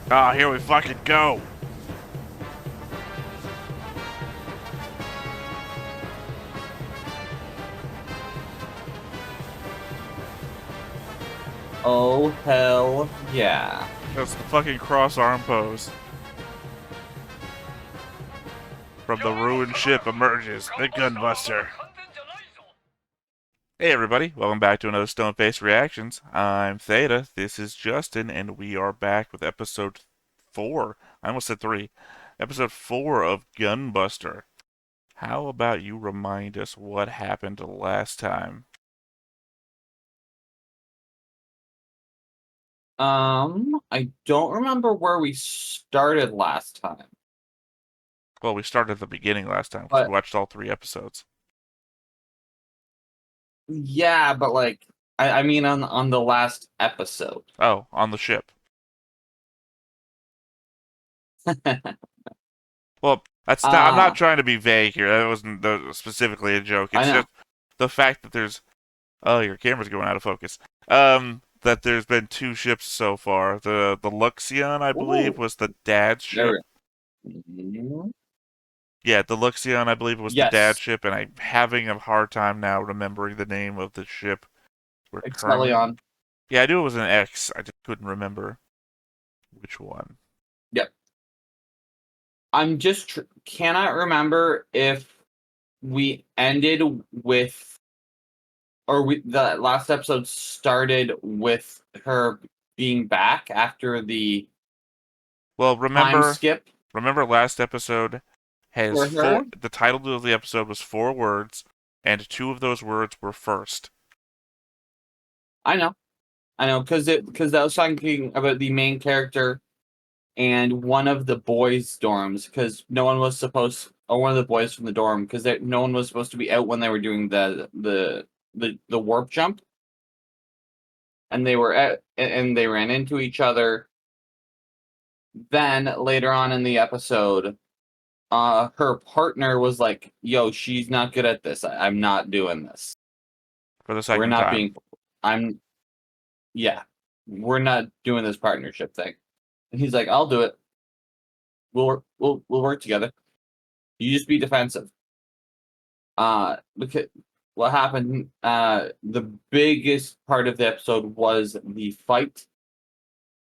Ah, here we fucking go. Oh, hell yeah. That's the fucking cross arm pose. From the ruined ship emerges the Gunbuster. Hey everybody, welcome back to another Stone Face Reactions. I'm Theta, this is Justin, and we are back with episode 4. I almost said 3. Episode 4 of Gunbuster. How about you remind us what happened last time? I don't remember where we started last time, Well, we started at the beginning last time because we but watched all 3 episodes. yeah, but I mean on the last episode. Oh, on the ship. Well, that's not. I'm not Ah, trying to be vague here. That wasn't specifically a joke. I It's know. just the fact that there's. Oh, your camera's going out of focus. That there's been 2 ships so far. The Luxion, I believe, Ooh, was the dad's there ship. we go. Yeah, the Luxion, I believe, was the dad's Yes, ship, and I'm having a hard time now remembering the name of the ship we're currently. Excellion. Yeah, I knew it was an X. I just couldn't remember which one. Yep. I'm just cannot remember if we ended with or we the last episode started with her being back after the Well, time remember skip Remember last episode has for 4 her. the title of the episode was 4 words and 2 of those words were first. I know, because I was talking about the main character and one of the boys' dorms, because no one was supposed, or one of the boys from the dorm, because no one was supposed to be out when they were doing the warp jump, and they were and they ran into each other. Then later on in the episode, her partner was like, "Yo, she's not good at this. I'm not doing this. For the We're second not time. being. I'm yeah, we're not doing this partnership thing." And he's like, "I'll do it. We'll work together. You just be defensive." Because what happened? The biggest part of the episode was the fight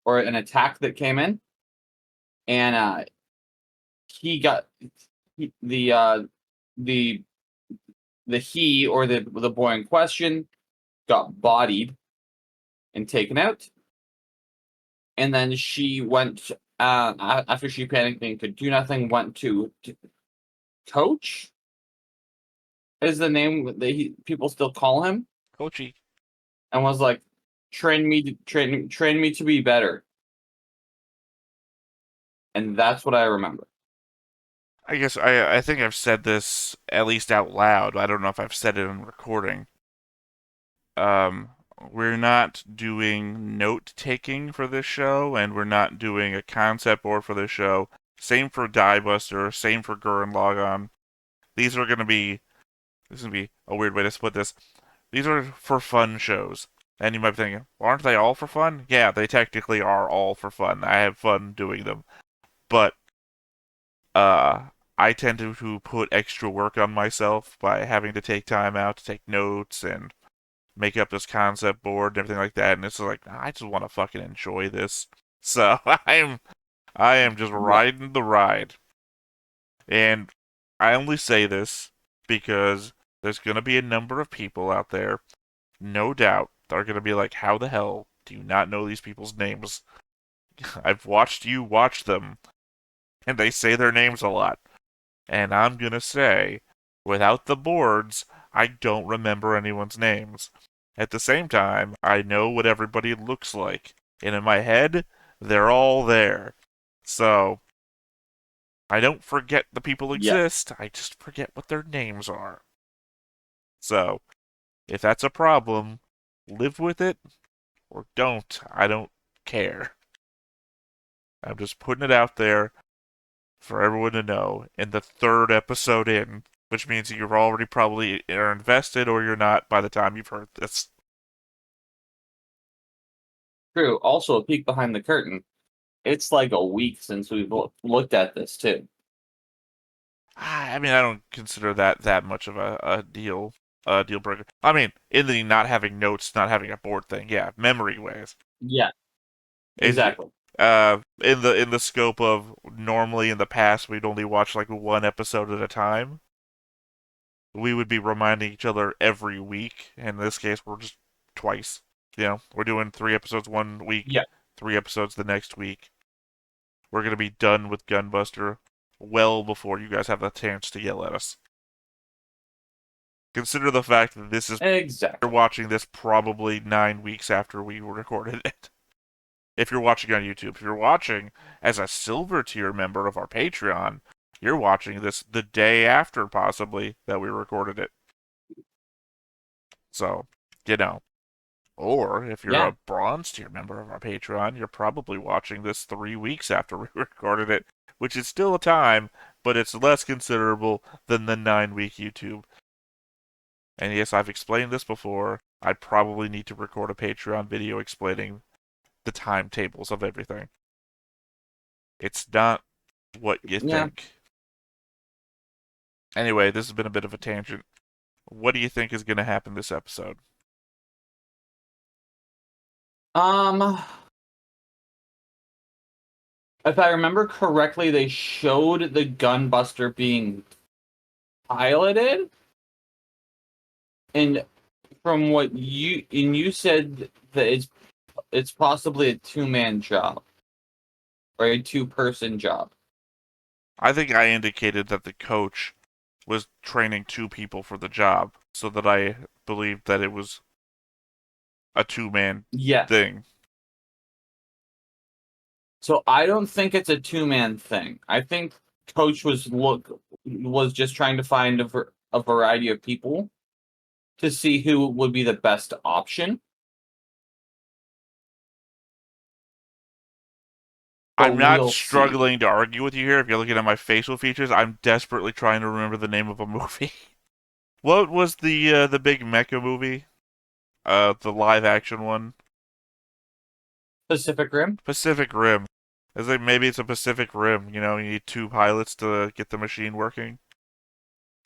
or an attack that came in, and he got he, the he or the boy in question got bodied and taken out, and then she went after she panicked and could do nothing. Went to coach is the name that people still call him, Kochi. and was like, train me to be better. And that's what I remember. I guess I think I've said this at least out loud. I don't know if I've said it in recording. Um we're not doing note taking for this show and we're not doing a concept board for this show. Same for Diebuster, same for Gurren Lagann. These are going to be this is going to be a weird way to split this. These are for fun shows. And you might be thinking, well, aren't they all for fun? Yeah, they technically are all for fun. I have fun doing them. But uh I tend to put extra work on myself by having to take time out to take notes and make up this concept board and everything like that. And it's like, I just want to fucking enjoy this. So I am just Yeah. riding the ride. And I only say this because there's gonna be a number of people out there, no doubt, that are gonna be like, how the hell do you not know these people's names? I've watched you watch them, and they say their names a lot. And I'm gonna say, without the boards, I don't remember anyone's names. At the same time, I know what everybody looks like. And in my head, they're all there. So, I don't forget the people Yeah. exist, I just forget what their names are. So, if that's a problem, live with it or don't. I don't care. I'm just putting it out there for everyone to know in the 3rd episode in, which means you're already probably are invested or you're not by the time you've heard this. True. Also, a peek behind the curtain. it's like a week since we've looked at this too. I mean, I don't consider that much of a deal breaker. I mean, in the not having notes, not having a board thing, yeah, memory ways. Yeah, If you, exactly. in the scope of normally in the past we'd only watch like one episode at a time, we would be reminding each other every week. In this case, we're just twice. You know, we're doing 3 episodes one week, Yeah, 3 episodes the next week. We're gonna be done with Gunbuster well before you guys have the chance to yell at us. Consider the fact that this is you're exactly. watching this probably 9 weeks after we recorded it. If you're watching on YouTube, if you're watching as a silver tier member of our Patreon, you're watching this the day after possibly that we recorded it. So, you know. Or if you're Yeah. a bronze tier member of our Patreon, you're probably watching this 3 weeks after we recorded it, which is still a time, but it's less considerable than the 9 week YouTube. And yes, I've explained this before. I probably need to record a Patreon video explaining the timetables of everything. It's not what you Yeah. think. Anyway, this has been a bit of a tangent. What do you think is going to happen this episode? Um, if I remember correctly, they showed the Gunbuster being piloted, and from what you said that it's possibly a two-man job or a two-person job. I think I indicated that the coach was training 2 people for the job, so that I believed that it was a 2 man Yeah. thing. So I don't think it's a two-man thing. I think Coach was just trying to find a variety of people to see who would be the best option. But I'm not we'll see. struggling to argue with you here. If you're looking at my facial features, I'm desperately trying to remember the name of a movie. What was the big mecha movie? The live action one? Pacific Rim. Pacific Rim. It's like maybe it's a Pacific Rim. You know, you need 2 pilots to get the machine working.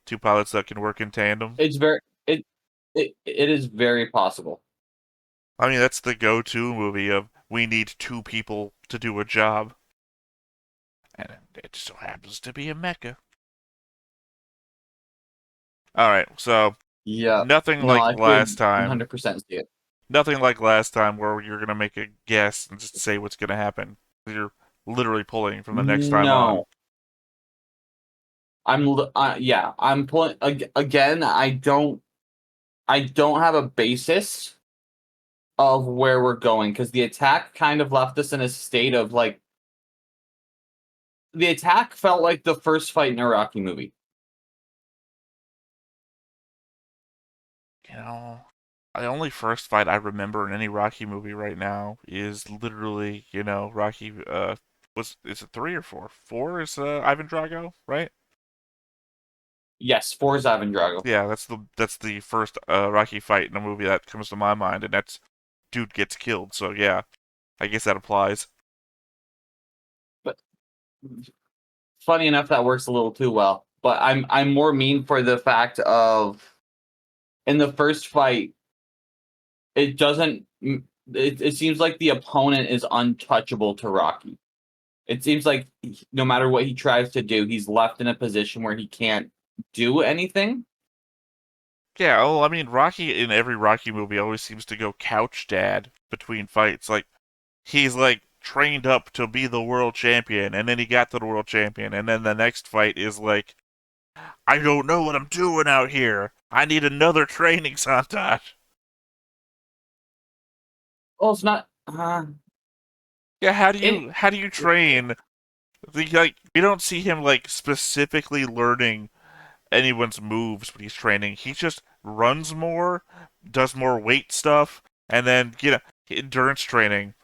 2 pilots that can work in tandem. It's very it it is very possible. I mean, that's the go-to movie of we need 2 people to do a job, and it so happens to be a mecha. All right, so Yeah. nothing No, like I last could time. 100% see it. Nothing like last time where you're gonna make a guess and just say what's gonna happen. You're literally pulling from the next time on. No. Yeah, I'm pulling again. I don't have a basis of where we're going because the attack kind of left us in a state of like the attack felt like the first fight in a Rocky movie. You know, the only first fight I remember in any Rocky movie right now is literally, Rocky. Is it 3 or 4? 4 is Ivan Drago, right? Yes, for Ivan Drago. Yeah, that's the first Rocky fight in a movie that comes to my mind, and that's dude gets killed. So yeah, I guess that applies. But funny enough, that works a little too well. But I'm more mean for the fact of in the first fight, it doesn't. It seems like the opponent is untouchable to Rocky. It seems like no matter what he tries to do, he's left in a position where he can't do anything. Yeah, well, I mean, Rocky in every Rocky movie always seems to go couch dad between fights. Like he's like trained up to be the world champion, and then he got to the world champion, and then the next fight is like, I don't know what I'm doing out here. I need another training montage. Well, it's not. Yeah, In how do you train? Like we don't see him like specifically learning anyone's moves when he's training. He just runs more, does more weight stuff, and then endurance training,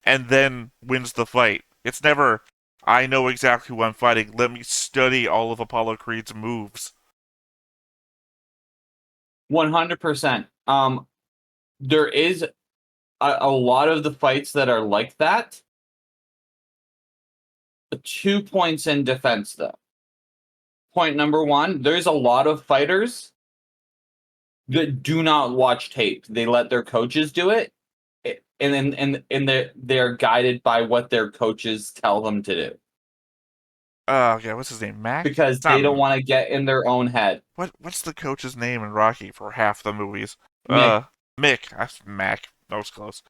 and then wins the fight. It's never I know exactly who I'm fighting. Let me study all of Apollo Creed's moves. 100%. There is a lot of the fights that are like that. 2 points in defense, though. Point number one, there's a lot of fighters that do not watch tape. They let their coaches do it, and they're guided by what their coaches tell them to do Okay, what's his name? Mac? because It's they not. don't want to get in their own head. What's the coach's name in Rocky for half the movies? Mick, Mick. That's Mac. That was close.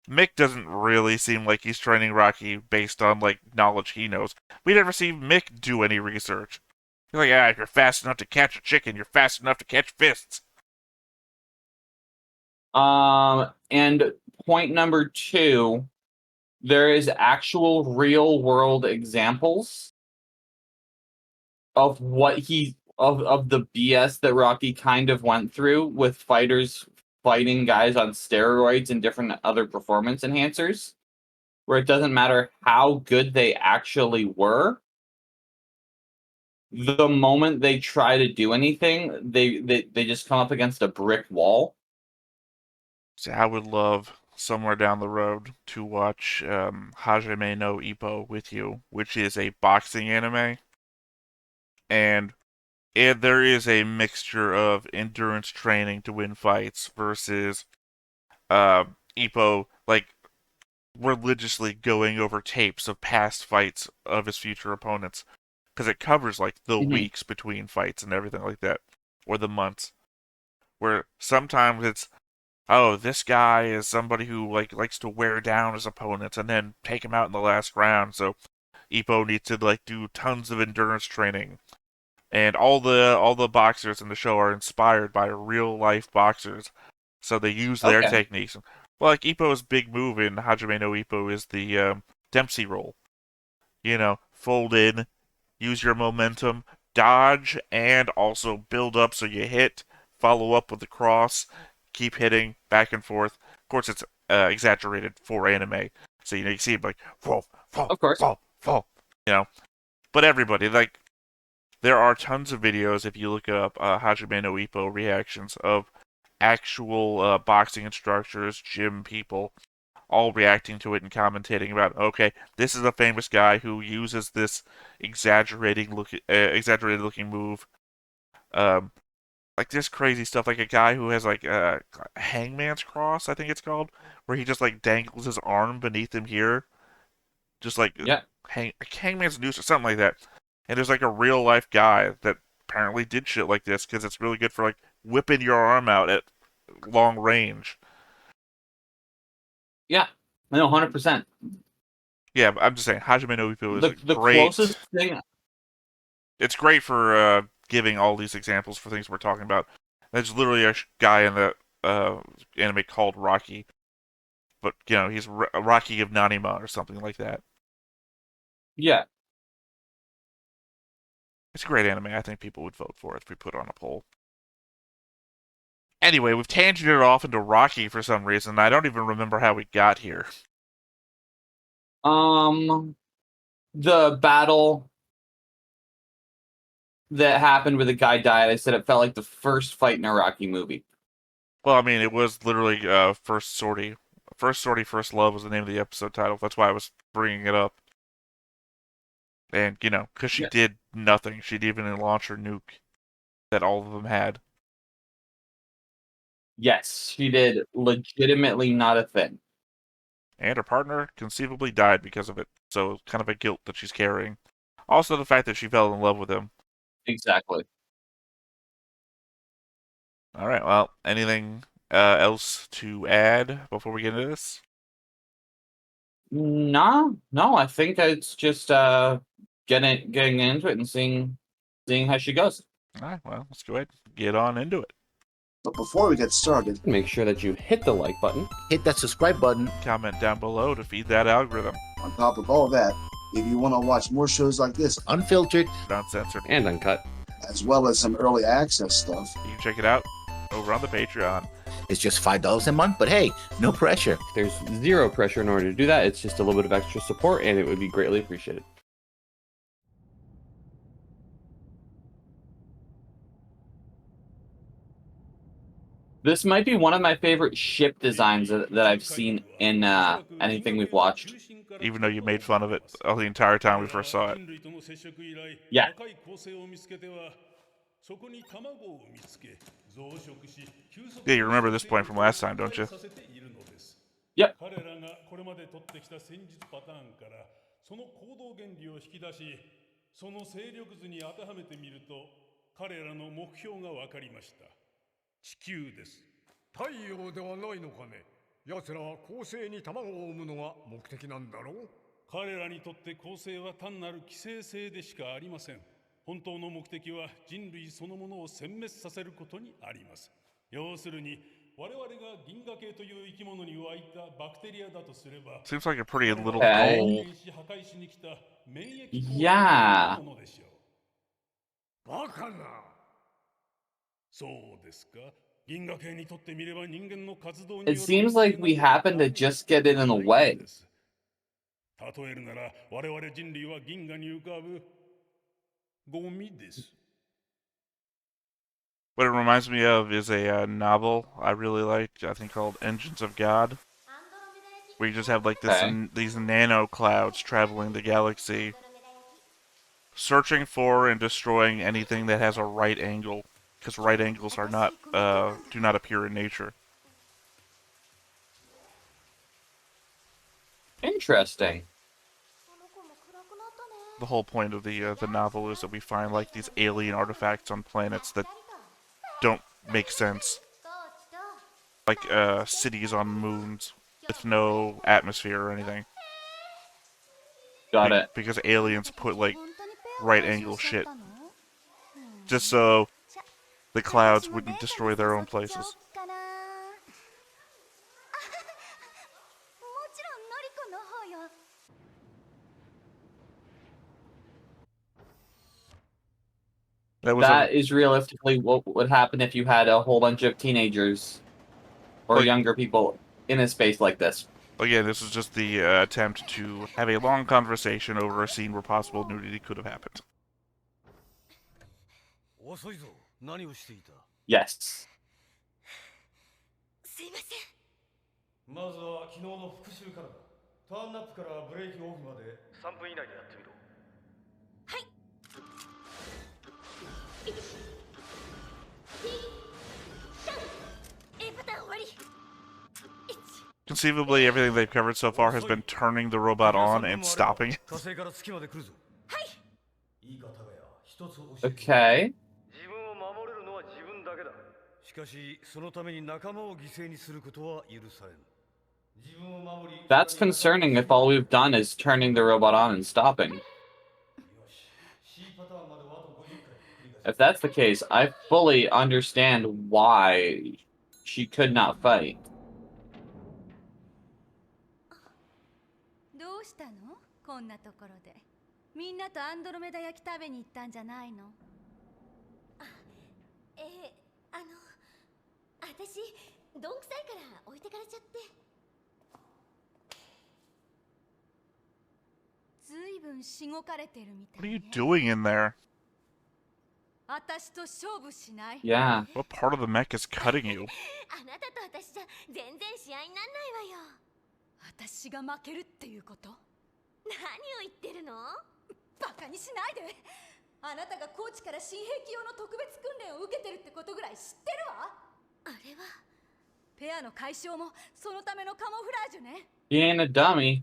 Mick doesn't really seem like he's training Rocky based on like knowledge he knows. We never see Mick do any research. He's like, if you're fast enough to catch a chicken, you're fast enough to catch fists. and point number two, there is actual real world examples of what he of the BS that Rocky kind of went through with fighters fighting guys on steroids and different other performance enhancers, where it doesn't matter how good they actually were. The moment they try to do anything, they just come up against a brick wall. See, I would love somewhere down the road to watch Hajime no Ippo with you, which is a boxing anime, and there is a mixture of endurance training to win fights versus uh, Ippo like religiously going over tapes of past fights of his future opponents because it covers like the Mhm. weeks between fights and everything like that, or the months. Where sometimes it's, oh, this guy is somebody who like likes to wear down his opponents and then take him out in the last round, so Ippo needs to like do tons of endurance training. And all the boxers in the show are inspired by real life boxers, so they use their Okay. techniques. Well, like Ippo's big move in Hajime no Ippo is the Dempsey roll. Fold in, use your momentum, dodge, and also build up so you hit, follow up with the cross, keep hitting back and forth. Of course, it's exaggerated for anime, so you see it like fall, fall, Of course. fall, fall. You know, but everybody like there are tons of videos if you look up Hajime no Ippo reactions of actual boxing instructors, gym people, all reacting to it and commentating about, okay, this is a famous guy who uses this exaggerated looking move, um, like this crazy stuff, like a guy who has like a hangman's cross, I think it's called, where he just like dangles his arm beneath him here, just like Yeah. hangman's noose or something like that. And there's like a real life guy that apparently did shit like this because it's really good for like whipping your arm out at long range. Yeah. No, 100%. Yeah, I'm just saying, Hajime no Ippo is a The great. closest thing. It's great for giving all these examples for things we're talking about. There's literally a guy in the anime called Rocky, but he's Rocky of Nanima or something like that. Yeah. It's a great anime. I think people would vote for it if we put it on a poll. Anyway, we've tangented off into Rocky for some reason. I don't even remember how we got here. Um, the battle that happened where the guy died, I said it felt like the first fight in a Rocky movie. Well, I mean, it was literally First Sortie. First Sortie, First Love was the name of the episode title. That's why I was bringing it up. And, because she Yeah. did nothing. She didn't even launch her nuke that all of them had. Yes, she did legitimately not a thing. And her partner conceivably died because of it. So, kind of a guilt that she's carrying. Also, the fact that she fell in love with him. Exactly. Alright, well, anything else to add before we get into this? No, I think it's just getting into it and seeing how she goes. Alright, well, let's go ahead and get on into it. But before we get started, Make sure that you hit the like button. hit that subscribe button. Comment down below to feed that algorithm. On top of all that, if you want to watch more shows like this, unfiltered, Uncensored. And uncut. as well as some early access stuff, You can check it out over on the Patreon. It's just $5 a month, but hey, no pressure. There's zero pressure in order to do that. It's just a little bit of extra support, and it would be greatly appreciated. This might be one of my favorite ship designs that I've seen in anything we've watched. Even though you made fun of it the entire time we first saw it. Yeah. Yeah, you remember this point from last time, don't you? Yep. 彼らがこれまで取ってきた戦術パターンからその行動原理を引き出し、その勢力図に当てはめてみると彼らの目標が分かりました。地球です。太陽ではないのかね。奴らは恒星に卵を産むのが目的なんだろう。彼らにとって恒星は単なる寄生星でしかありません。本当の目的は人類そのものを殲滅させることにあります。要するに我々が銀河系という生き物に湧いたバクテリアだとすれば、 Seems like a pretty little Okay. goal. Yeah. バカな。そうですか。銀河系にとってみれば人間の活動によ It る seems like we happen to just get it in the way. 例えるなら我々人類は銀河に浮かぶゴミです。 What it reminds me of is a novel I really liked, I think called Engines of God, where you just have like this Okay. these nano clouds traveling the galaxy, searching for and destroying anything that has a right angle, because right angles are not do not appear in nature. Interesting. The whole point of the novel is that we find like these alien artifacts on planets that don't make sense, like cities on moons with no atmosphere or anything. Got it. Because aliens put like right angle shit just so the clouds wouldn't destroy their own places. That is realistically what would happen if you had a whole bunch of teenagers or Like- younger people in a space like this. Again, this is just the attempt to have a long conversation over a scene where possible nudity could have happened. 遅いぞ。何をしていた。 Yes. すいません。まずは昨日の復習からだ。ターンアップからブレーキオフまで3分以内でやってみろ。はい。A パターン終わり。Conceivably, everything they've covered so far has been turning the robot on and stopping it. 火星から月まで来るぞ。はい。いい方がや、一つ教えて。 Okay. 自分を守れるのは自分だけだ。しかし、そのために仲間を犠牲にすることは許されん。自分を守り。 That's concerning if all we've done is turning the robot on and stopping. よし。C パターンまではあと50回繰り返す。 If that's the case, I fully understand why she could not fight. どうしたの？こんなところで。みんなとアンドロメダ焼き食べに行ったんじゃないの？私どんくさいから置いてかれちゃって。ずいぶんしごかれてるみた What are い you ね。 doing in there? 私と勝負しない？ Yeah. What part of the mech is cutting you? あなたと私じゃ全然試合になんないわよ。私が負けるっていうこと？何を言ってるの？バカにしないで。あなたがコーチから新兵器用の特別訓練を受けてるってことぐらい知ってるわ。あれはペアの解消もそのためのカモフラージュね。 She ain't a dummy.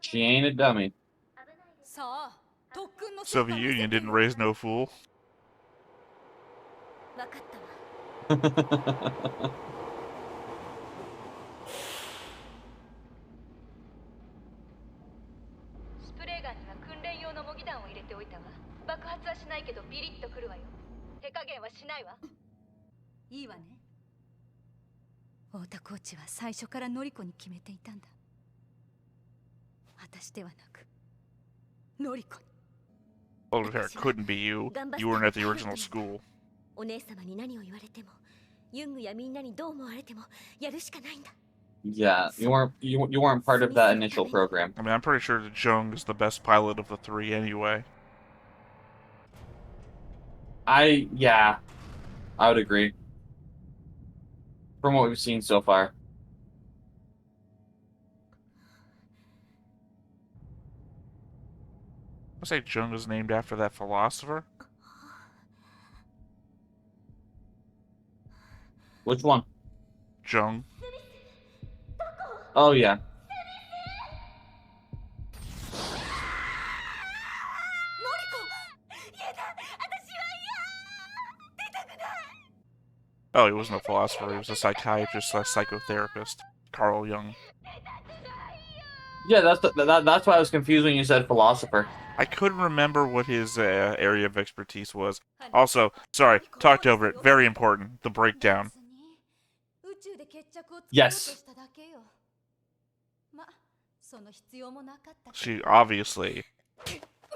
She ain't a dummy. さあ、特訓の Soviet Union didn't raise no fool. わかったわ。スプレーガンには訓練用の模擬弾を入れておいたわ。爆発はしないけどビリッとくるわよ。手加減はしないわ。いいわね。太田コーチは最初からノリコに決めていたんだ。私ではなく、ノリコに。 Well, to be fair, it couldn't be you. You weren't at the original school. お姉様に何を言われても、ユングやみんなにどう思われてもやるしかないんだ。 Yeah, you weren't part of that initial program. I mean, I'm pretty sure that Jung is the best pilot of the three anyway. Yeah, I would agree. From what we've seen so far. I say Jung is named after that philosopher. Which one? Jung. Oh yeah. Oh, he wasn't a philosopher. He was a psychiatrist / psychotherapist. Carl Jung. Yeah, that's why I was confused when you said philosopher. I couldn't remember what his area of expertise was. Also, sorry, talked over it. Very important. The breakdown. Yes. She obviously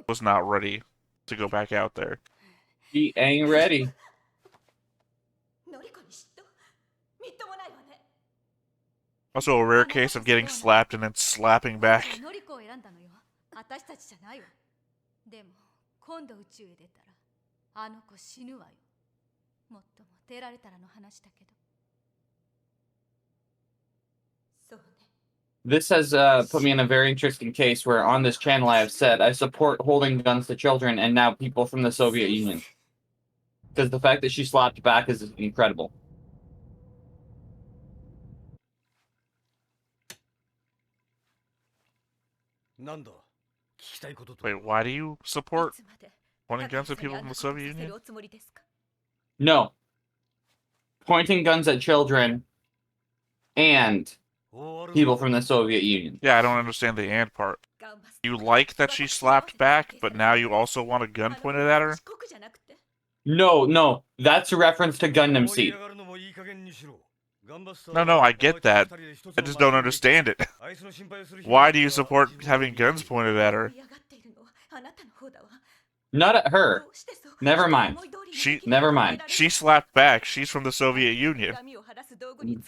was not ready to go back out there. He ain't ready. Also, a rare case of getting slapped and then slapping back. でも今度宇宙へ出たらあの子死ぬわよ。もっとも出られたらの話だけど。そうね。This has put me in a very interesting case where on this channel I have said I support holding guns to children and now people from the Soviet Union. Because the fact that she slapped back is incredible. Wait, why do you support pointing guns at people from the Soviet Union? No. Pointing guns at children and people from the Soviet Union. Yeah, I don't understand the and part. You like that she slapped back, but now you also want a gun pointed at her? No. That's a reference to Gundam Seed. No, I get that. I just don't understand it. Why do you support having guns pointed at her? Not at her. Never mind. Never mind. She slapped back. She's from the Soviet Union.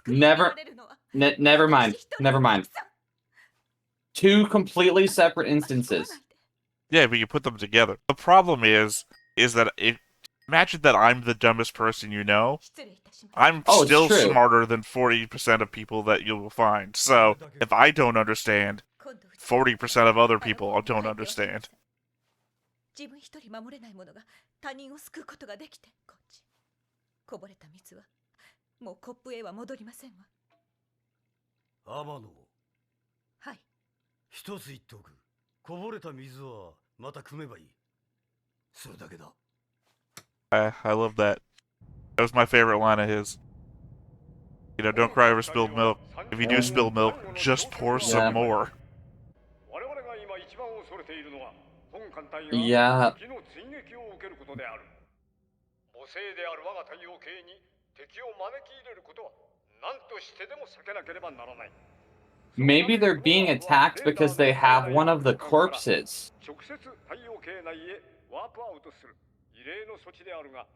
Never mind. Never mind. Two completely separate instances. Yeah, but you put them together. The problem is that imagine that I'm the dumbest person you know. I'm still smarter than 40% of people that you will find. So, if I don't understand, 40% of other people don't understand. 自分一人守れない者が他人を救うことができてこっちこぼれた水はもうコップへは戻りませんわ。天野。はい。一つ言っておく。こぼれた水はまた汲めばいい。それだけだ。I love that. That was my favorite line of his. You know, don't cry over spilled milk. If you do spill milk, just pour some more. Yeah. Maybe they're being attacked because they have one of the corpses.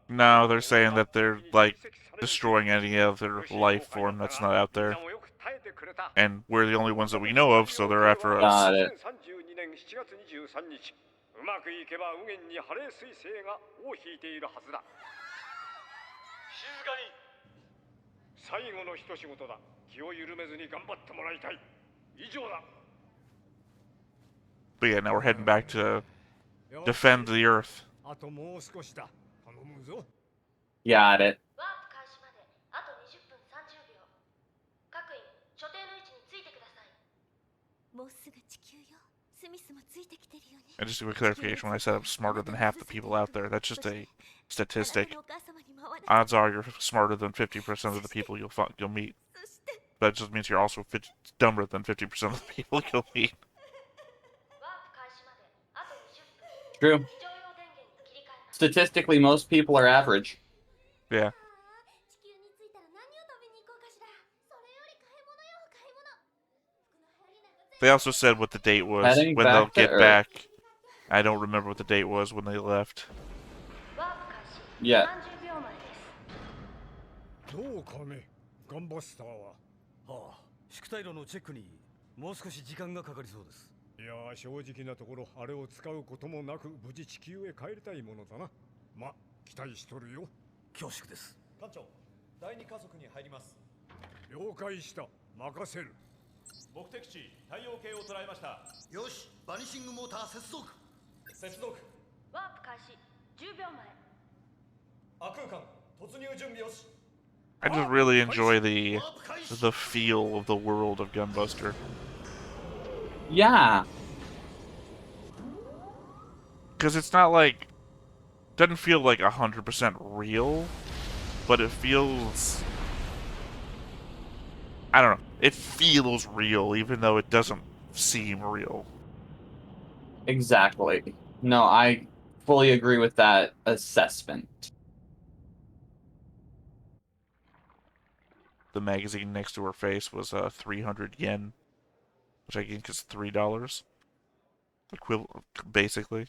No, they're saying that they're, like, destroying any other life form that's not out there. And we're the only ones that we know of, so they're after us. Got it. But yeah, now we're heading back to defend the Earth. Got it. And just a quick clarification, when I said I'm smarter than half the people out there, that's just a statistic. Odds are you're smarter than 50% of the people you'll meet. That just means you're also dumber than 50% of the people you'll meet. True. Statistically, most people are average. Yeah. They also said what the date was when they'll get back. I don't remember what the date was when they left. Yeah. どうかね、ガンバスターは。はあ、宿退路のチェックにもう少し時間がかかりそうです。いやー、正直なところあれを使うこともなく無事地球へ帰りたいものだな。ま、期待しとるよ。恐縮です。艦長、第二加速に入ります。了解した。任せる。目的地太陽系を捉えました。よし、バニシングモーター接続。接続。ワープ開始10秒前。亜空間突入準備よし。I just really enjoy the feel of the world of Gunbuster. Yeah. Because it's not like, doesn't feel like 100% real, but it feels, I don't know, it feels real even though it doesn't seem real. Exactly. No, I fully agree with that assessment. The magazine next to her face was 300 yen, which I think is $3, equivalent, basically.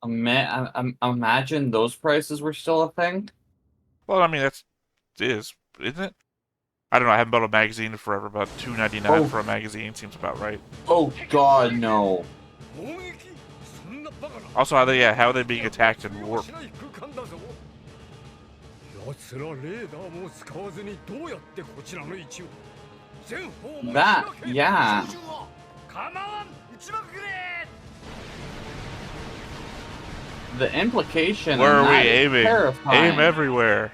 Imagine those prices were still a thing. Well, I mean isn't it? I don't know. I haven't bought a magazine in forever, but $2.99 for a magazine seems about right. Oh God, no. Also, how are they being attacked in warp? That, yeah. The implication. Where on are we that is aiming? terrifying. Aim everywhere.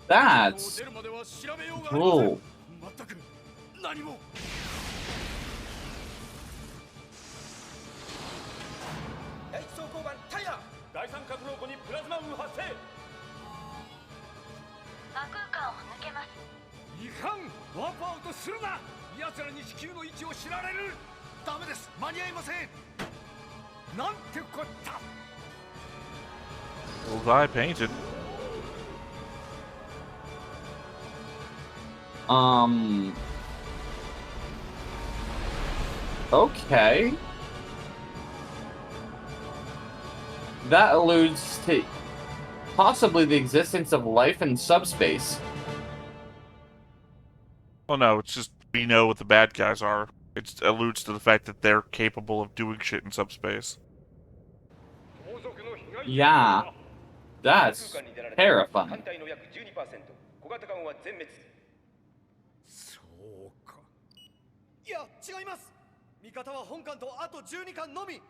That's cool. 第一走行板タイヤ。第三格納庫にプラズマ雲発生。亜空間を抜けます。いかん。ワープアウトするな。奴らに地球の位置を知られる。ダメです。間に合いません。なんてこった。Bullseye painted. Okay. That alludes to possibly the existence of life in subspace. Well, no, it's just we know what the bad guys are. It alludes to the fact that they're capable of doing shit in subspace. Yeah. That's terrifying. そうか。いや、違います。味方は本艦とあと12艦のみ。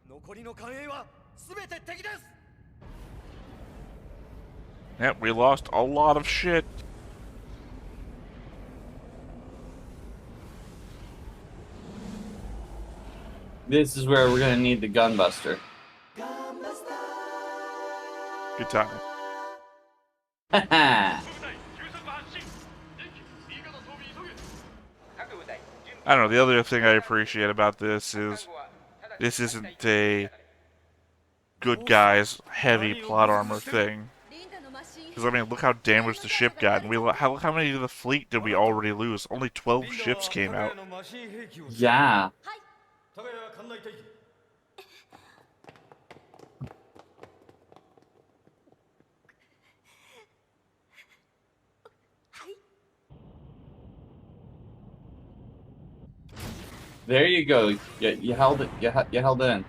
残りの艦兵は全て敵です。Yep, we lost a lot of shit. This is where we're gonna need the Gunbuster. Good time. Haha. I don't know, the other thing I appreciate about this is this isn't a good guys heavy plot armor thing. Because I mean, look how damaged the ship got, and how many of the fleet did we already lose? Only 12 ships came out. Yeah. There you go. You held it. You held it in.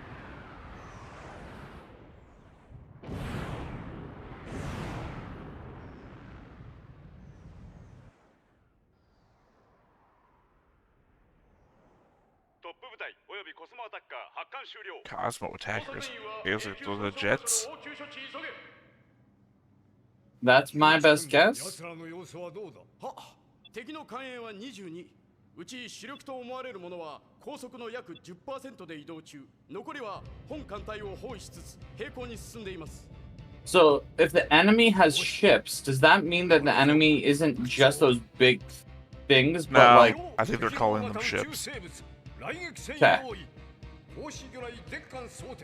Cosmo attackers. Those are the jets. That's my best guess. 敵の艦兵は22。うち主力と思われるものは高速の約 10% で移動中。残りは本艦隊を包囲しつつ平行に進んでいます。 So, if the enemy has ships, does that mean that the enemy isn't just those big things, but No, like... I think they're calling them ships. Okay.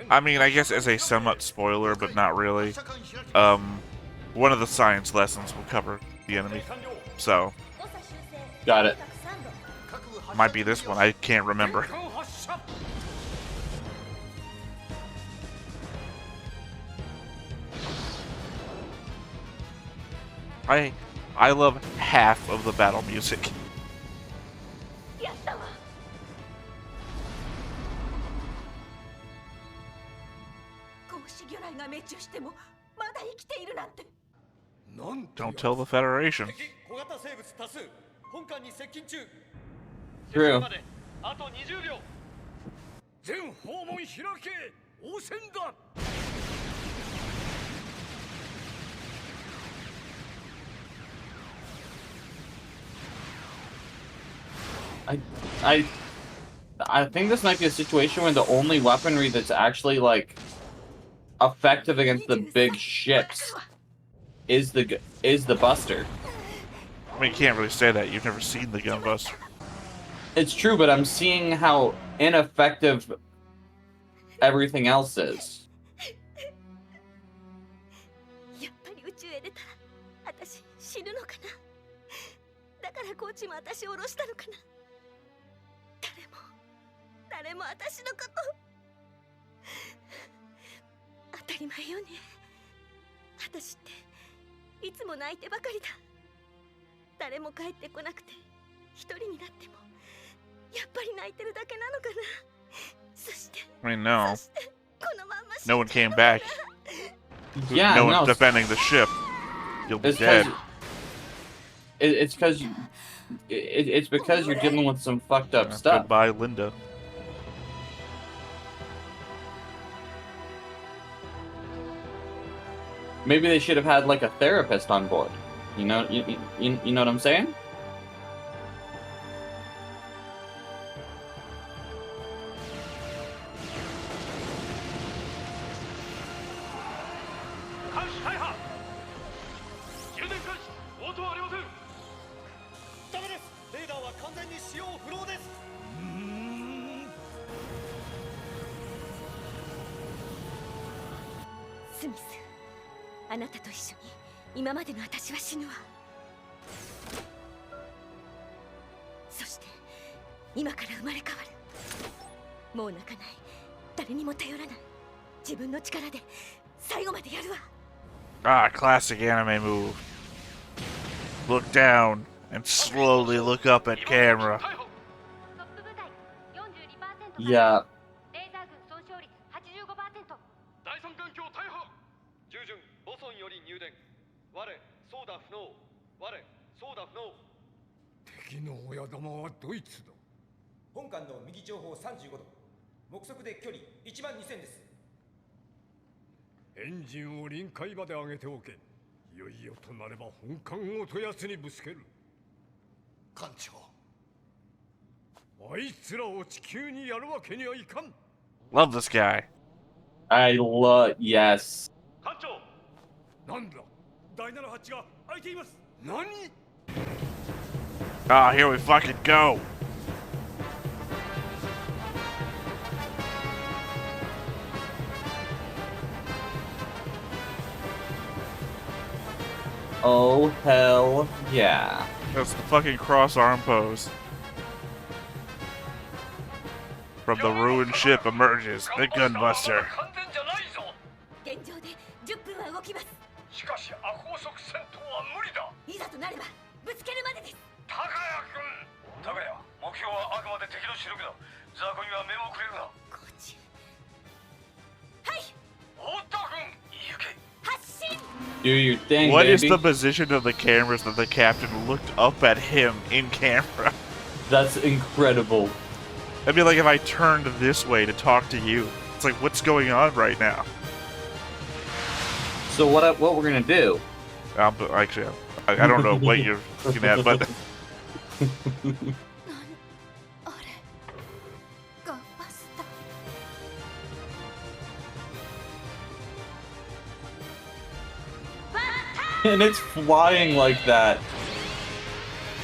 I mean, I guess as a somewhat spoiler, but not really. One of the science lessons will cover the enemy. So. Got it. Might be this one, I can't remember. I love half of the battle music. やったわ。孔子魚雷が命中してもまだ生きているなんて。なんて Don't tell the Federation. 敵小型生物多数本艦に接近中 True. まであと20秒全訪問開け応戦だ I think this might be a situation where the only weaponry that's actually like effective against the big ships is the Buster. I mean, you can't really say that. You've never seen the Gunbuster. It's true, but I'm seeing how ineffective everything else is. やっぱり宇宙へ出たら私死ぬのかな。だからコーチも私を降ろしたのかな。誰も私のこと当たり前よね。私っていつも泣いてばかりだ。誰も帰ってこなくて一人になってもやっぱり泣いてるだけなのかな。そして I mean, no. このまんま死ん No じゃう one の came かな。 back. Yeah, No no. one's defending the ship. You'll be It's dead. it's because it's because you're dealing with some fucked up stuff. Goodbye, Linda. Maybe they should have had like a therapist on board. You know what I'm saying? Smith, あなたと一緒に今までの私は死ぬわ。そして今から生まれ変わる。もう泣かない。誰にも頼らない。自分の力で最後までやるわ。 Ah, classic anime move. Look down and slowly look up at camera. Yeah. レーザー軍損傷率 85%。 第三環境大破従順ボソンより入電我ソーダ不能我ソーダ不能敵の親玉はドイツだ本艦の右上方35度目測で距離1万2000ですエンジンを臨界まで上げておけいよいよとなれば本艦ごとやつにぶつける艦長あいつらを地球にやるわけにはいかん Love this guy. I love yes. 艦長なんだ第7ハッチが開いています何 Ah, here we fucking go. Oh hell yeah. That's the fucking cross arm pose. From the ruined ship emerges the Gunbuster. 完全じゃないぞ現状で10分は動きます。しかし亜高速戦闘は無理だいざとなればぶつけるまでです。高谷君高谷目標はあくまで敵の主力だ雑魚には目もくれるなコーチ。はい。太田君行け発進。 Do your thing, What is baby. the position of the cameras that the captain looked up at him in camera? That's incredible. It'd be like if I turned this way to talk to you. It's like, what's going on right now? So what we're gonna do? But actually, I don't know what you're looking at, but あれ。ガンバスター。 And it's flying like that.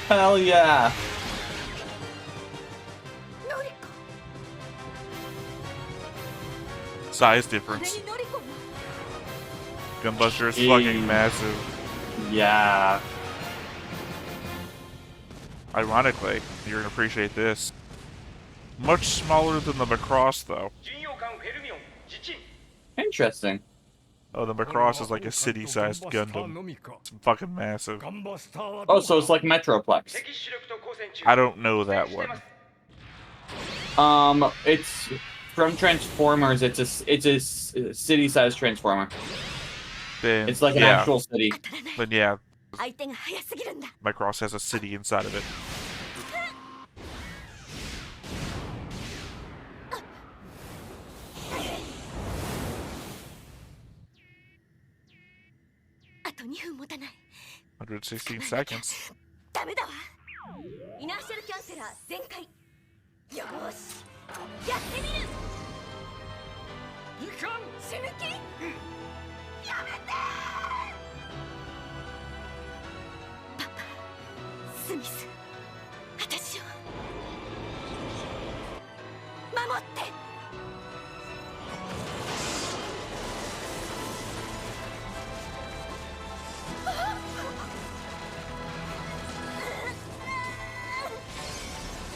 Hell yeah. size difference. Gunbuster is fucking massive. Yeah. Ironically, you're gonna appreciate this. Much smaller than the Macross, though. Interesting. Oh, the Macross is like a city-sized Gundam. It's fucking massive. Oh, so it's like Metroplex. I don't know that one. It's from Transformers. It's a city-sized Transformer. Then It's like an yeah, actual city. then yeah, 相手が早すぎるんだ。 Macross has a city inside of it. あと2分持たない。116 seconds. ダメだわ。イナーシャルキャンセラー全開。よーし、やってみる。いかん。死ぬ気。やめて。パパ、スミス、私を守って。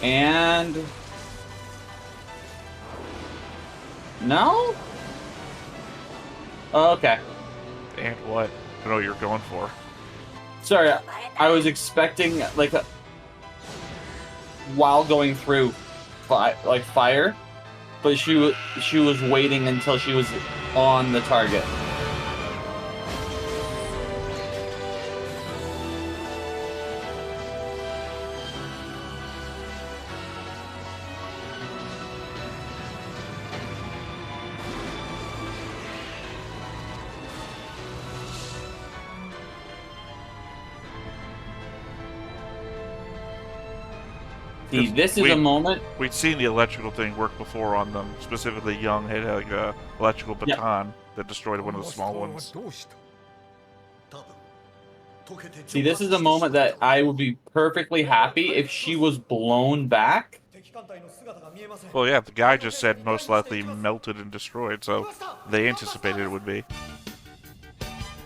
And no? Oh, okay. And what? I know what you're going for. Sorry, I was expecting like a, while going through fire, but she was waiting until she was on the target. See, this is a moment. We'd seen the electrical thing work before on them. Specifically, Young had like a electrical baton that destroyed one of the small ones. See, this is a moment that I would be perfectly happy if she was blown back. Well, yeah, the guy just said most likely melted and destroyed, so they anticipated it would be.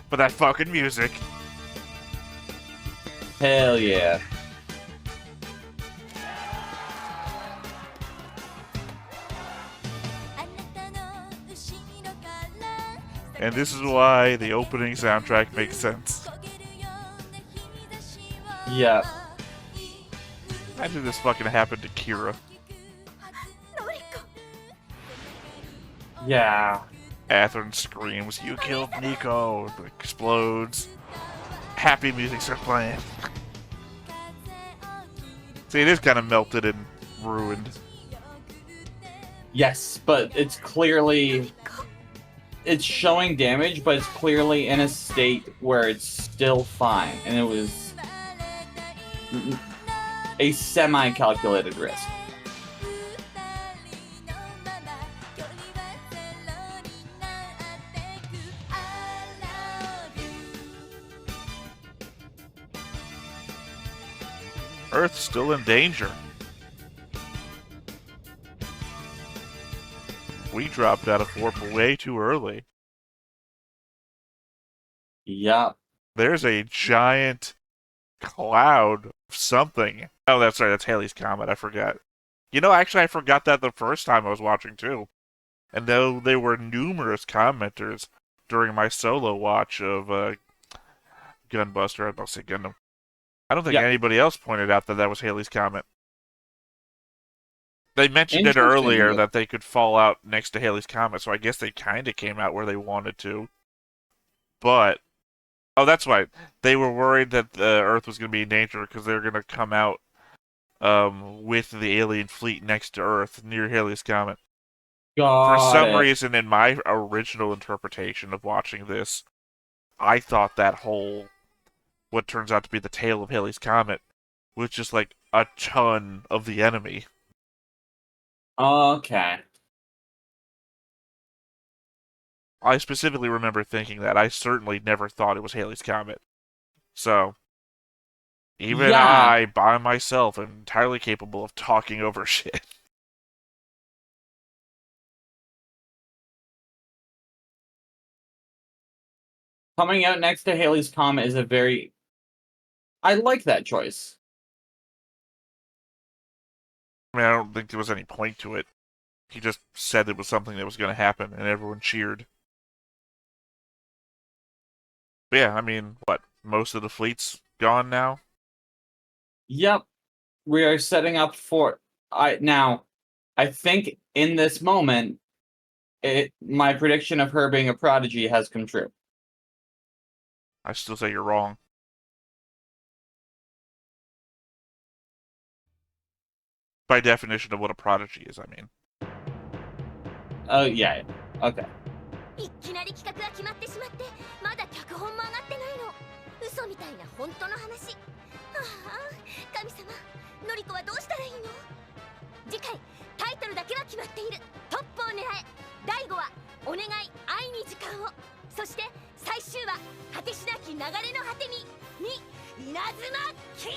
But that fucking music. Hell yeah. And this is why the opening soundtrack makes sense. Yeah. How did this fucking happen to Kira? Yeah. Atherin screams, "You killed Nico!" Explodes. Happy music starts playing. See, it is kind of melted and ruined. Yes, but it's clearly... It's showing damage, but it's clearly in a state where it's still fine. And it was... a semi-calculated risk. Earth's still in danger. We dropped out of warp way too early. Yup. There's a giant cloud of something. Oh, that's right. That's Halley's Comet. I forgot. You know, actually, I forgot that the first time I was watching, too. And though there were numerous commenters during my solo watch of Gunbuster, I was about to say Gundam. I don't think anybody else pointed out that that was Halley's Comet. They mentioned it earlier that they could fall out next to Halley's Comet, so I guess they kind of came out where they wanted to. But, oh, that's why. They were worried that the Earth was going to be in danger because they were going to come out with the alien fleet next to Earth near Halley's Comet. For some reason, in my original interpretation of watching this, I thought that whole, what turns out to be the tail of Halley's Comet, was just like a ton of the enemy. Okay. I specifically remember thinking that. I certainly never thought it was Halley's Comet. So, even I, by myself, am entirely capable of talking over shit. Coming out next to Halley's Comet is a very... I like that choice. I mean, I don't think there was any point to it. He just said it was something that was going to happen, and everyone cheered. But yeah, I mean, what? Most of the fleet's gone now? Yep, we are setting up for. I think in this moment, my prediction of her being a prodigy has come true. I still say you're wrong. By definition of what a prodigy is, I mean. Oh, yeah. Okay. いきなり企画が決まってしまってまだ脚本も上がってないの。嘘みたいな本当の話。ああ、神様、のりこはどうしたらいいの？次回タイトルだけは決まっている。トップを狙え。第5話お願い愛に時間を。そして最終話果てしなき流れの果てに稲妻キー。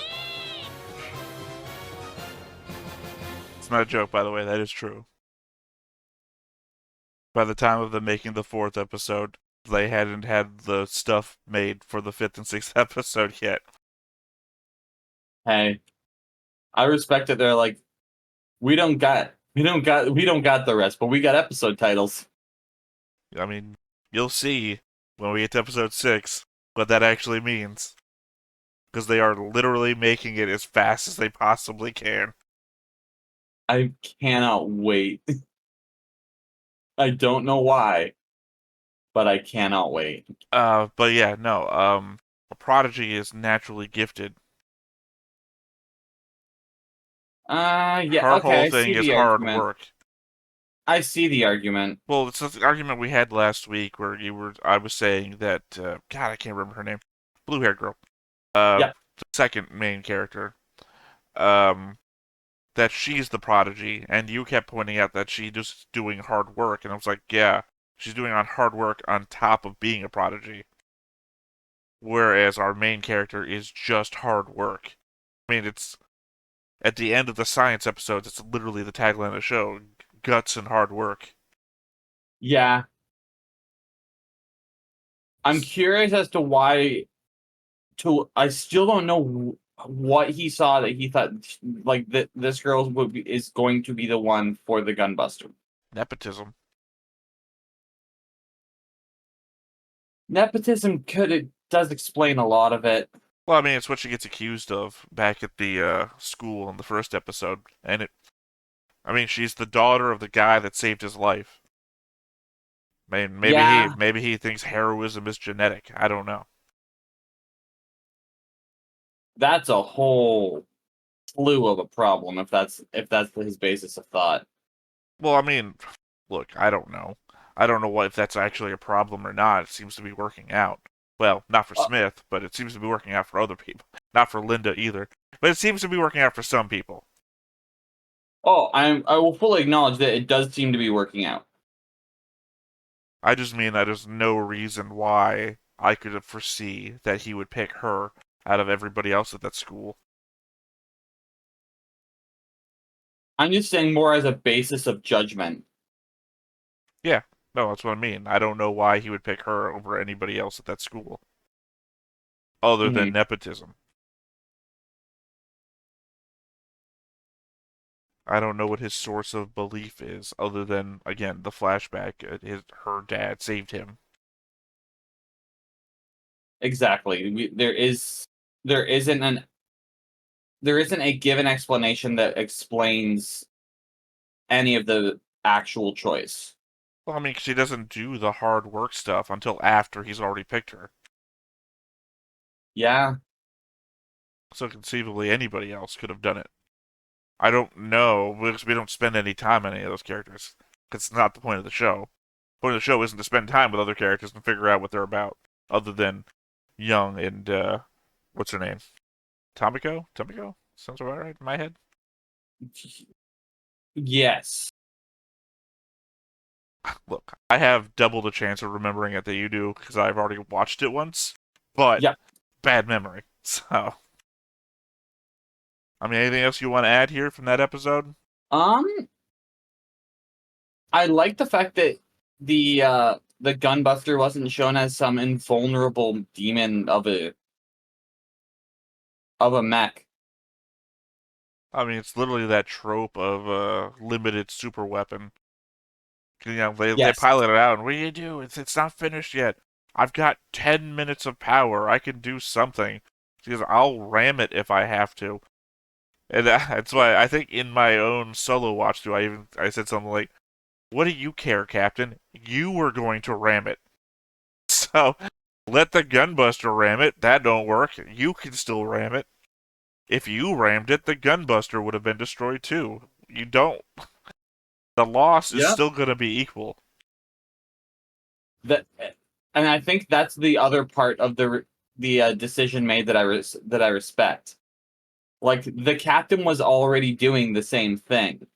It's not a joke, by the way. That is true. By the time of them making the 4th episode, they hadn't had the stuff made for the 5th and 6th episode yet. Hey, I respect it. They're like, we don't got the rest, but we got episode titles. I mean, you'll see when we get to episode 6 what that actually means. Because they are literally making it as fast as they possibly can. I cannot wait. I don't know why, but I cannot wait. But yeah, no, a prodigy is naturally gifted. Yeah, Her okay, whole I thing see is the hard argument. work. I see the argument. Well, it's the argument we had last week where I was saying that, God, I can't remember her name. Blue-haired girl. Yep. The second main character. That she's the prodigy, and you kept pointing out that she's just doing hard work, and I was like, yeah, she's doing hard work on top of being a prodigy. Whereas our main character is just hard work. I mean, it's at the end of the science episodes, it's literally the tagline of the show: guts and hard work. Yeah. I'm curious as to why. I still don't know what he saw that he thought like that this girl is going to be the one for the Gunbuster. Nepotism. Nepotism does explain a lot of it. Well, I mean, it's what she gets accused of back at the school in the first episode, and I mean, she's the daughter of the guy that saved his life. I mean, maybe he thinks heroism is genetic. I don't know. That's a whole slew of a problem if that's his basis of thought. Well, I mean, look, I don't know. I don't know if that's actually a problem or not. It seems to be working out. Well, not for Smith, but it seems to be working out for other people. Not for Linda either. But it seems to be working out for some people. Oh, I will fully acknowledge that it does seem to be working out. I just mean that there's no reason why I could foresee that he would pick her out of everybody else at that school. I'm just saying more as a basis of judgment. Yeah, no, that's what I mean. I don't know why he would pick her over anybody else at that school. Other than nepotism. I don't know what his source of belief is, other than, again, the flashback. Her dad saved him. Exactly. There isn't a given explanation that explains any of the actual choice. Well, I mean, she doesn't do the hard work stuff until after he's already picked her. Yeah. So conceivably anybody else could have done it. I don't know, because we don't spend any time on any of those characters. Because it's not the point of the show. The point of the show isn't to spend time with other characters and figure out what they're about. Other than Young and, what's her name? Tomiko? Tomiko? Sounds about right in my head? Yes. Look, I have double the chance of remembering it that you do, because I've already watched it once. But, bad memory. So... I mean, anything else you want to add here from that episode? I like the fact that the Gunbuster wasn't shown as some invulnerable demon of a mech. I mean, it's literally that trope of a limited super weapon. You know, they pilot it out, and what do? It's not finished yet. I've got 10 minutes of power. I can do something. She goes, I'll ram it if I have to. And that's why I think in my own solo watch through, I said something like, "What do you care, Captain? You were going to ram it, so let the Gunbuster ram it. That don't work. You can still ram it. If you rammed it, the Gunbuster would have been destroyed too. You don't. The loss is Yep. still going to be equal." That, and I think that's the other part of the decision made that I respect. Like, the captain was already doing the same thing,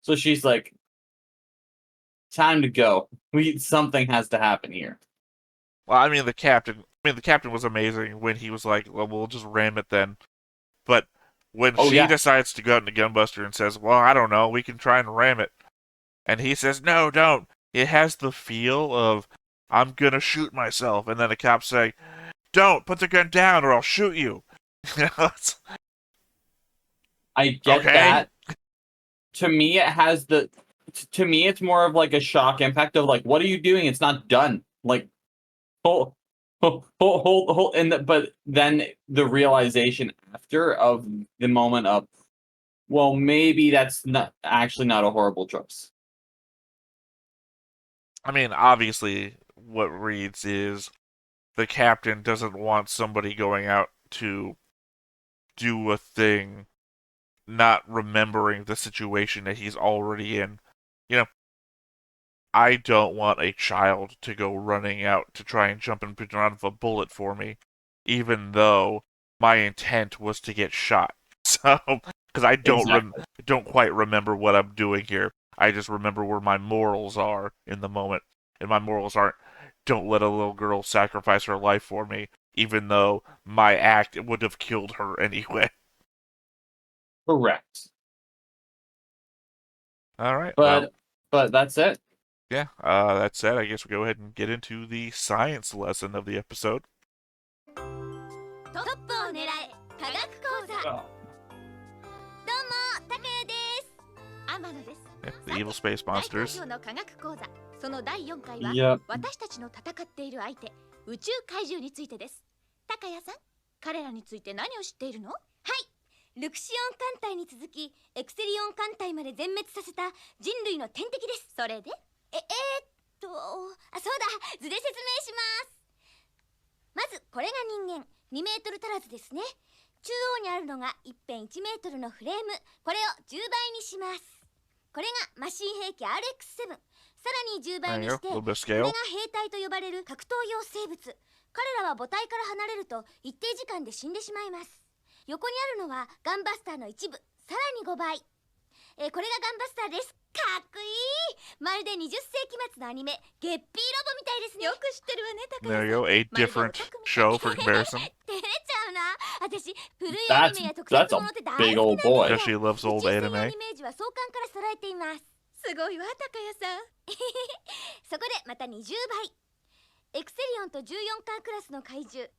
so she's like, "Time to go. Something has to happen here." Well, I mean the captain was amazing when he was like, "Well, we'll just ram it then." But when Oh, she yeah. decides to go out into Gunbuster and says, "Well, I don't know, we can try and ram it," and he says, "No, don't." It has the feel of, "I'm gonna shoot myself," and then the cops say, "Don't put the gun down, or I'll shoot you." I get Okay. that. To me, it has the. To me, it's more of like a shock impact of like, "What are you doing? It's not done." Like, hold, but then the realization after of the moment of, well, maybe that's not a horrible choice. I mean, obviously, what reads is the captain doesn't want somebody going out to do a thing not remembering the situation that he's already in. You know, I don't want a child to go running out to try and jump in front of a bullet for me, even though my intent was to get shot. So, because I don't quite remember what I'm doing here. I just remember where my morals are in the moment, and my morals aren't, don't let a little girl sacrifice her life for me, even though my act would have killed her anyway. Correct. All right. But well, that's it. Yeah. That said, I guess we'll go ahead and get into the science lesson of the episode. トップを狙え科学講座。どうも、高谷です。天野です。 The evil space monsters. の科学講座、その第4回は、Yep. 私たちの戦っている相手、宇宙怪獣についてです。高谷さん、彼らについて何を知っているの？はい、ルクシオン艦隊に続き、エクセリオン艦隊まで全滅させた人類の天敵です。それで、そうだ、図で説明します。まずこれが人間、2メートル足らずですね。中央にあるのが1辺1メートルのフレーム、これを10倍にします。これがマシン兵器 RX7、さらに10倍にして、これが兵隊と呼ばれる格闘用生物。彼らは母体から離れると一定時間で死んでしまいます。横にあるのはガンバスターの一部、さらに5倍。これがガンバスターです。かっこいい。まるで20世紀末のアニメゲッピーロボみたいですね。よく知ってるわね、高橋さん。There you go, a different show for comparison. 照れちゃうな。私、古いアニメや特撮ものって大好きなんだよ。 She loves old anime. 宇宙船のイメージは相関から揃えています。すごいわ、高谷さん。そこでまた20倍。エクセリオンと14巻クラスの怪獣。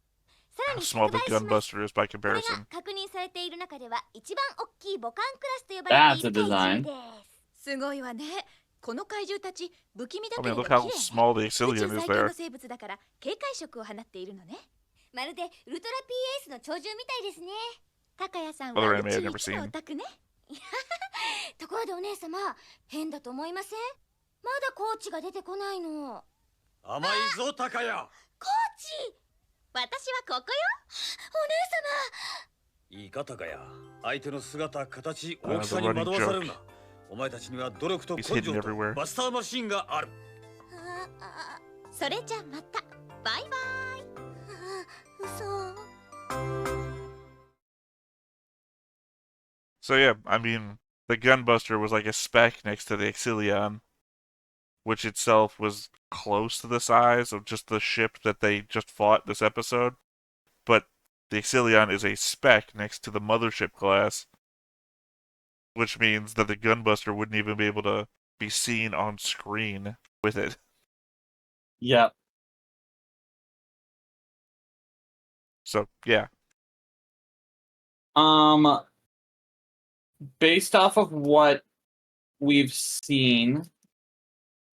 さらに How small the 拡大し Gunbuster ます。 is by これが comparison. 確認されている中では一番大きい母艦クラスと呼ばれている怪獣です。すごいわね。この怪獣たち不気味だけ I れ mean, ど look 綺 how 麗ね。 small the 宇宙 Exilian is 最強 there. の生物だから警戒色を放っているのね。まるでウルトラ PS の鳥獣みたいですね。高谷さんは Other 宇 anime 宙 I've never 一のオ seen. タクね。ところでお姉様、変だと思いません？まだコーチが出てこないの。甘いぞ高谷。コーチ、私はここよ。お姉様。いいか高谷、相手の姿、形、大きさに惑わされるな。お前たちには努力と根性とバスターマシンがある。それじゃまた。バイバイ。嘘。 So yeah, I mean, the Gunbuster was like a speck next to the Exilion, which itself was close to the size of just the ship that they just fought this episode. But the Exilion is a speck next to the mothership class, which means that the Gunbuster wouldn't even be able to be seen on screen with it. Yep. So yeah. Based off of what we've seen,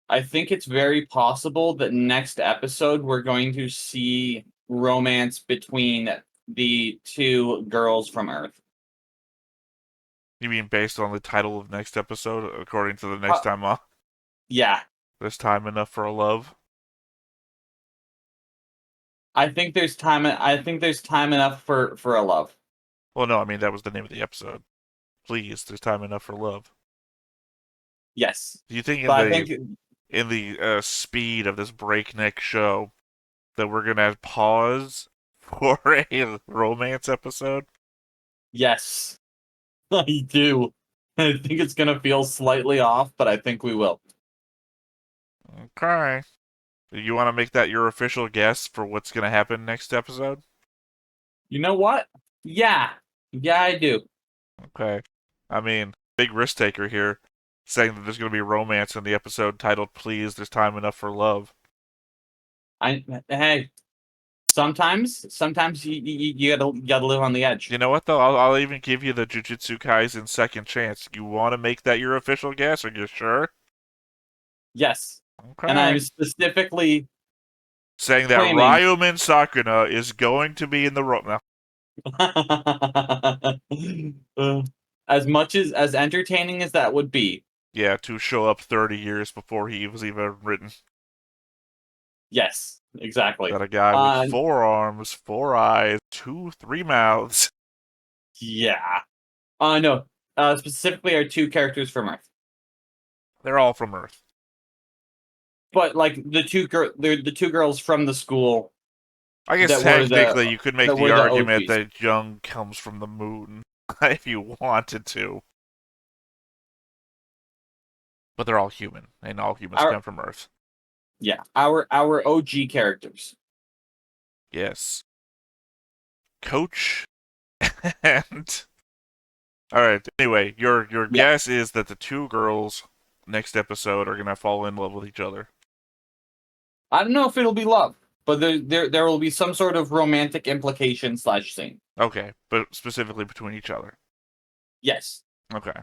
I think it's very possible that next episode we're going to see romance between the two girls from Earth. You mean based on the title of next episode, according to the next time off? Yeah. There's time enough for a love? I think there's time enough for a love. Well, no, I mean, that was the name of the episode. Please, there's time enough for love. Yes. Do you think in the speed of this breakneck show that we're gonna pause for a romance episode? Yes. I do. I think it's gonna feel slightly off, but I think we will. Okay. You want to make that your official guess for what's gonna happen next episode? You know what? Yeah. Yeah, I do. Okay. I mean, big risk taker here, saying that there's gonna be romance in the episode titled "Please, There's Time Enough for Love." Hey, sometimes you gotta live on the edge. You know what though? I'll even give you the Jujutsu Kaisen second chance. You want to make that your official guess? Are you sure? Yes. Okay. And I'm specifically saying that claiming... Ryumin Sakuna is going to be in the role. As much as entertaining as that would be. Yeah, to show up 30 years before he was even written. Yes, exactly. Got a guy with 4 arms, 4 eyes, 3 mouths. Yeah. No. Specifically, our 2 characters from Earth. They're all from Earth. But like the two girls from the school. I guess technically you could make the argument that Young comes from the moon if you wanted to. But they're all human, and all humans come from Earth. Yeah, our OG characters. Yes. Coach and alright, anyway, your guess is that the 2 girls next episode are gonna fall in love with each other. I don't know if it'll be love, but there will be some sort of romantic implication / scene. Okay, but specifically between each other. Yes. Okay.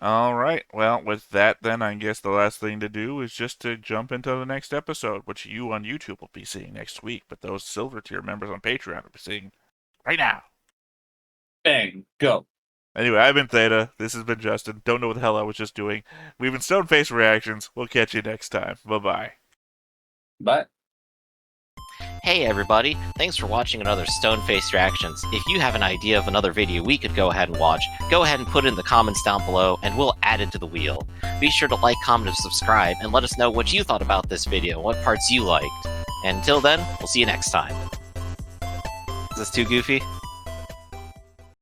Alright, well, with that then, I guess the last thing to do is just to jump into the next episode, which you on YouTube will be seeing next week, but those Silver Tier members on Patreon will be seeing right now. Bang, go. Anyway, I've been Theta, this has been Justin, don't know what the hell I was just doing. We've been Stone Face Reactions, we'll catch you next time. Bye-bye. Bye. Hey everybody, thanks for watching another Stone-Faced Reactions. If you have an idea of another video we could go ahead and watch, go ahead and put it in the comments down below and we'll add it to the wheel. Be sure to like, comment, and subscribe and let us know what you thought about this video, what parts you liked. And until then, we'll see you next time. Is this too goofy?